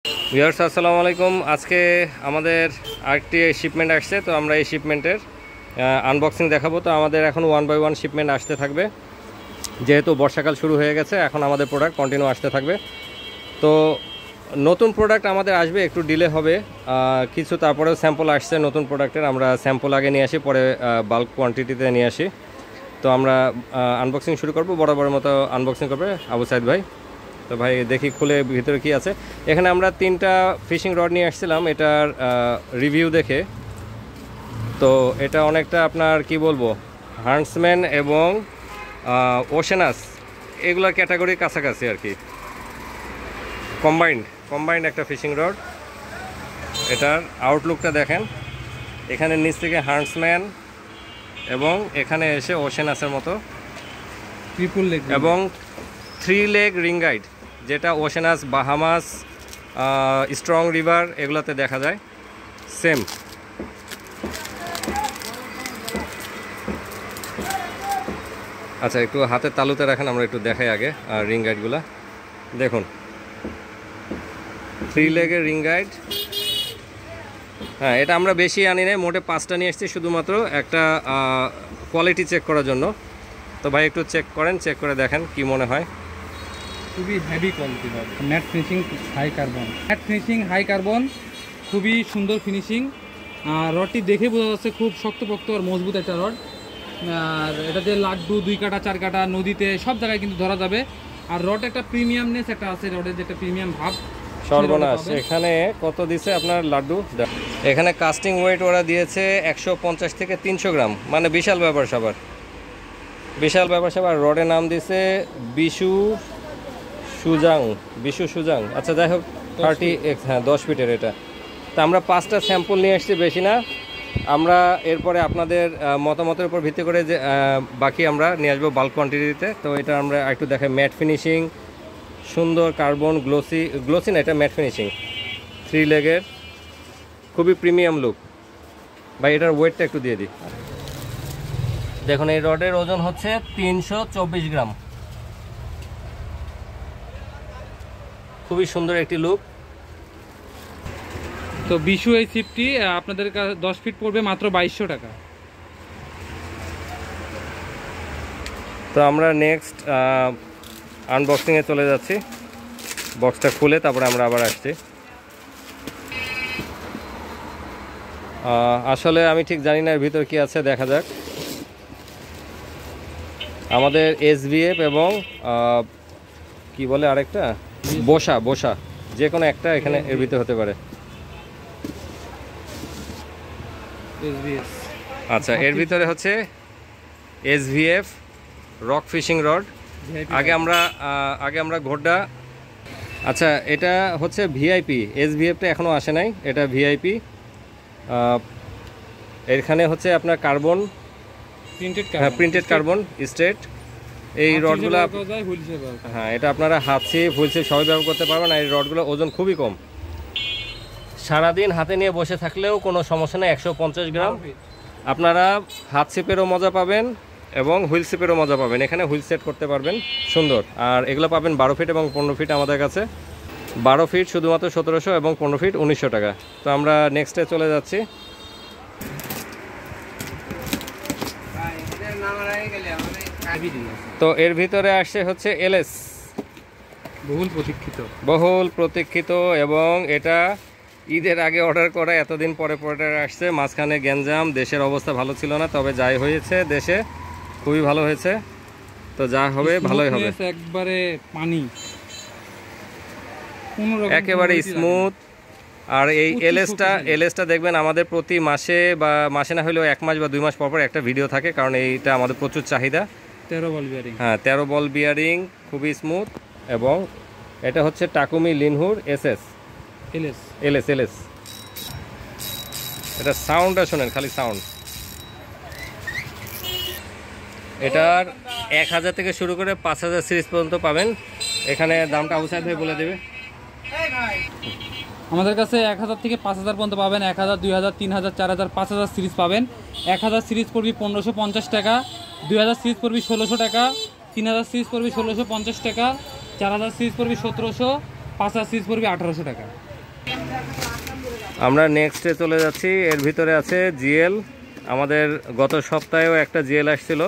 Viewers আসসালামু আলাইকুম। আজকে আমাদের আরেকটি শিপমেন্ট আসছে, তো আমরা এই শিপমেন্টের আনবক্সিং দেখাবো। তো আমাদের এখন 1 বাই 1 শিপমেন্ট আসতে থাকবে, যেহেতু বর্ষাকাল শুরু হয়ে গেছে। এখন আমাদের প্রোডাক্ট কন্টিনিউ আসতে থাকবে। তো নতুন প্রোডাক্ট আমাদের আসবে, একটু ডিলে হবে কিছু, তারপরেও স্যাম্পল আসছে নতুন প্রোডাক্টের। আমরা স্যাম্পল আগে নিয়ে আসি, পরে বাল্ক কোয়ান্টিটিতে নিয়ে আসি। তো আমরা আনবক্সিং শুরু করব। বরাবরের মতো আনবক্সিং করবে আবু সাইদ ভাই। তো ভাই দেখি খুলে ভিতরে কি আছে। এখানে আমরা 3টা ফিশিং রড নিয়ে আসছিলাম এটার রিভিউ দেখে। তো এটা অনেকটা আপনার কি বলবো, হান্টসম্যান এবং ওশেনাস এগুলোর ক্যাটাগরির কাছাকাছি আর কি। কম্বাইন্ড একটা ফিশিং রড। এটার আউটলুকটা দেখেন, এখানে নিচ থেকে হান্টসম্যান এবং এখানে এসে ওশেনাসের মতো ট্রিপল লেগ এবং 3 লেগ রিং গাইড, যেটা ওশেনাস, বাহামাস, স্ট্রং রিভার এগুলোতে দেখা যায় সেম। আচ্ছা, একটু হাতের তালুতে রাখেন, আমরা একটু দেখাই আগে রিং গাইডগুলো দেখুন। 3 লেগের রিং গাইড। হ্যাঁ, এটা আমরা বেশি আনি নাই, মোটে 5টা নিয়ে এসেছি শুধুমাত্র একটা কোয়ালিটি চেক করার জন্য। তো ভাই একটু চেক করেন, চেক করে দেখেন কি মনে হয়। খুবই heavy quality rod, matte finishing high carbon, খুবই সুন্দর ফিনিশিং। আর রডটি দেখে বোঝা যাচ্ছে খুব শক্তপোক্ত আর মজবুত একটা রড। আর এটা যে লাড্ডু 2 কাটা 4 কাটা নদীতে সব জায়গায় কিন্তু ধরা যাবে। আর রড একটা প্রিমিয়ামনেস একটা আছে, রডের যে একটা প্রিমিয়াম ভাব। সর্বনাশ, এখানে কত দিছে আপনার লাড্ডু? এখানে কাস্টিং ওয়েট ওরা দিয়েছে 150 থেকে 300 গ্রাম, মানে বিশাল ব্যাপার স্যাপার। রডের নাম দিছে বিশু সুজাং। আচ্ছা যাই হোক, 30x, হ্যাঁ 10 ফিটের এটা। তা আমরা 5টা স্যাম্পল নিয়ে আসছি, বেশি না। আমরা এরপরে আপনাদের মতামতের উপর ভিত্তি করে যে বাকি আমরা নিয়ে আসবো বাল্ক কোয়ান্টিটিতে। তো এটা আমরা একটু দেখাই, ম্যাট ফিনিশিং, সুন্দর কার্বন, গ্লোসি না, এটা ম্যাট ফিনিশিং, 3 লেগের, খুবই প্রিমিয়াম লুক। ভাই এটার ওয়েটটা একটু দিয়ে দিই। দেখুন এই রডের ওজন হচ্ছে 324 গ্রাম। খুবই সুন্দর একটি লুক। তো বিশু এই সিপটি আপনাদের 10 ফিট পড়বে মাত্র 2200 টাকা। তো আমরা নেক্সট আনবক্সিংয়ে চলে যাচ্ছি। বক্সটা খুলে তারপরে আমরা আবার আসছি। আসলে আমি ঠিক জানি না এর ভিতর কি আছে, দেখা যাক। আমাদের SVF এবং কি বলে আরেকটা, বসা, যে কোনো একটা এখানে এর ভিতরে হতে পারে। আচ্ছা, এর ভিতরে হচ্ছে SVF রক ফিশিং রড। আগে আমরা ঘোড়া। আচ্ছা, এটা হচ্ছে ভিআইপি। SVFটা এখনও আসে নাই, এটা ভিআইপি। এখানে হচ্ছে আপনার কার্বন, প্রিন্টেড কার্বন স্ট্রেট। এই রডগুলো, হ্যাঁ এটা আপনারা হাত ছিপ, হুইল ছিপ সবাই ব্যবহার করতে পারবেন। আর এই রডগুলো ওজন খুবই কম, সারাদিন হাতে নিয়ে বসে থাকলেও কোনো সমস্যা নেই। 150 গ্রাম। আপনারা হাত ছিপেরও মজা পাবেন এবং হুইল ছিপেরও মজা পাবেন। এখানে হুইল সেট করতে পারবেন সুন্দর। আর এগুলো পাবেন 12 ফিট এবং 15 ফিট আমাদের কাছে। 12 ফিট শুধুমাত্র 1700 এবং 15 ফিট 1900 টাকা। তো আমরা নেক্সটে চলে যাচ্ছি। তো এর ভিতরে আসছে হচ্ছে LS, বহুল প্রতীক্ষিত এবং এটা ঈদের আগে অর্ডার করা, এতদিন পরে আসছে। মাঝখানে গ্যাঞ্জাম, দেশের অবস্থা ভালো ছিল না, তবে যাই হয়েছে দেশে খুবই ভালো হয়েছে। তো যা হবে ভালোই হবে, একবারে পানি, একেবারে স্মুথ। আর এই এলএসটা দেখবেন আমাদের প্রতি মাসে বা মাসে না হলেও 1 মাস বা 2 মাস পর পর একটা ভিডিও থাকে, কারণ এইটা আমাদের প্রচুর চাহিদা। 13 বল বিয়ারিং, হ্যাঁ 13 বল বিয়ারিং, খুবই স্মুথ। এবং এটা হচ্ছে টাকুমি লিনহুর LS। এটা সাউন্ডটা শোনেন, খালি সাউন্ড। এটার 1000 থেকে শুরু করে 5000 সিরিজ পর্যন্ত পাবেন। এখানে দামটা আবু সাইদ ভাই বলে দেবে। আমাদের কাছে 1000 থেকে 5000 পর্যন্ত পাবেন। 1000, 2000, 3000, 4000, 5000 সিরিজ পাবেন। 1000 সিরিজ পড়বে 1550 টাকা, 2000 সিরিজ পড়বে 1600 টাকা, 3000 সিরিজ পড়বে 1650 টাকা, 4000 সিরিজ পড়বে 1700, 5000 সিরিজ পড়বে 1800 টাকা। আমরা নেক্সটে চলে যাচ্ছি। এর ভিতরে আছে জিএল। আমাদের গত সপ্তাহেও একটা জিএল আসছিল,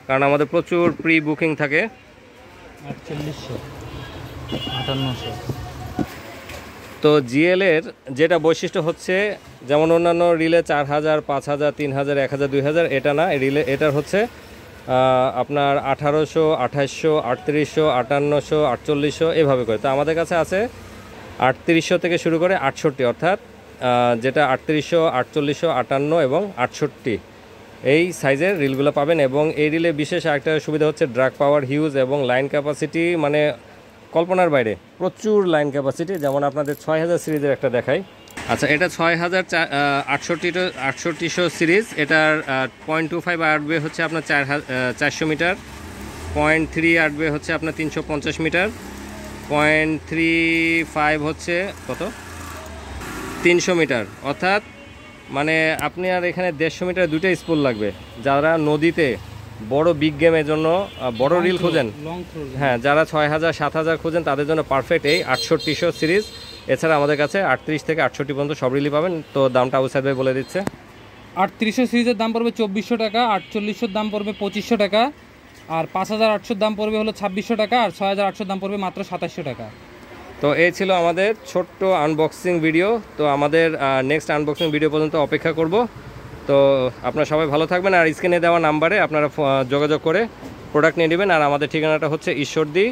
কারণ আমাদের প্রচুর প্রি বুকিং থাকে। 4800 5800। তো জিএলের যেটা বৈশিষ্ট্য হচ্ছে, যেমন অন্যান্য রিলে 4000, 5000, 3000, 1000, 2000, এটা না। রিলে এটার হচ্ছে আপনার 1800, 2800, 3800, 5800, 4800 এভাবে করে। তো আমাদের কাছে আছে 3800 থেকে শুরু করে 68, অর্থাৎ যেটা 3800, 4800, 58 এবং 68 এই সাইজের রিলগুলো পাবেন। এবং এই রিলে বিশেষ আরেকটা সুবিধা হচ্ছে ড্রাগ পাওয়ার হিউজ এবং লাইন ক্যাপাসিটি মানে কল্পনার বাইরে, প্রচুর লাইন ক্যাপাসিটি। যেমন আপনাদের 6000 সিরিজের একটা দেখাই। আচ্ছা, এটা 6800 সিরিজ। এটার 0.25 আরবে হচ্ছে আপনার 400 মিটার, 0.3 আরবে হচ্ছে আপনার 350 মিটার, 0.35 হচ্ছে কত 300 মিটার। অর্থাৎ মানে আপনি আর এখানে 150 মিটার দুইটা স্পুল লাগবে। যারা নদীতে বড় বিগ গেমের জন্য বড় রিল খোঁজেন, হ্যাঁ, যারা 6000, 7000 খোঁজেন তাদের জন্য পারফেক্ট এই 6800 সিরিজ। এছাড়া আমাদের কাছে 38 থেকে 68 পর্যন্ত সব রিলই পাবেন। তো দামটা আবু সাইদ ভাই বলে দিচ্ছে। 3800 সিরিজের দাম পড়বে 2400 টাকা, 4800 দাম পড়বে 2500 টাকা, আর 5800 দাম পড়বে হলো 2600 টাকা, আর 6800 দাম পড়বে মাত্র 2700 টাকা। তো এই ছিল আমাদের ছোট্ট আনবক্সিং ভিডিও। তো আমাদের নেক্সট আনবক্সিং ভিডিও পর্যন্ত অপেক্ষা করব। তো আপনারা সবাই ভালো থাকবেন, আর স্ক্রিনে দেওয়া নাম্বারে আপনারা যোগাযোগ করে প্রোডাক্ট নিয়ে নেবেন। আর আমাদের ঠিকানাটা হচ্ছে ঈশ্বরদী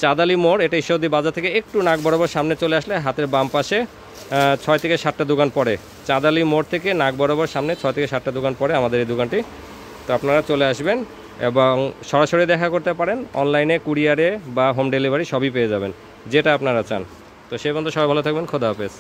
চাঁদালি মোড়। এটা ঈশ্বরদী বাজার থেকে একটু নাক বরাবর সামনে চলে আসলে হাতের বাম পাশে 6 থেকে 7টা দোকান পড়ে। চাঁদালি মোড় থেকে নাক বরাবর সামনে 6 থেকে 7টা দোকান পড়ে আমাদের এই দোকানটি। তো আপনারা চলে আসবেন এবং সরাসরি দেখা করতে পারেন, অনলাইনে, কুরিয়ারে বা হোম ডেলিভারি সবই পেয়ে যাবেন, যেটা আপনারা চান। তো সে পর্যন্ত সবাই ভালো থাকবেন। খোদা হাফেজ।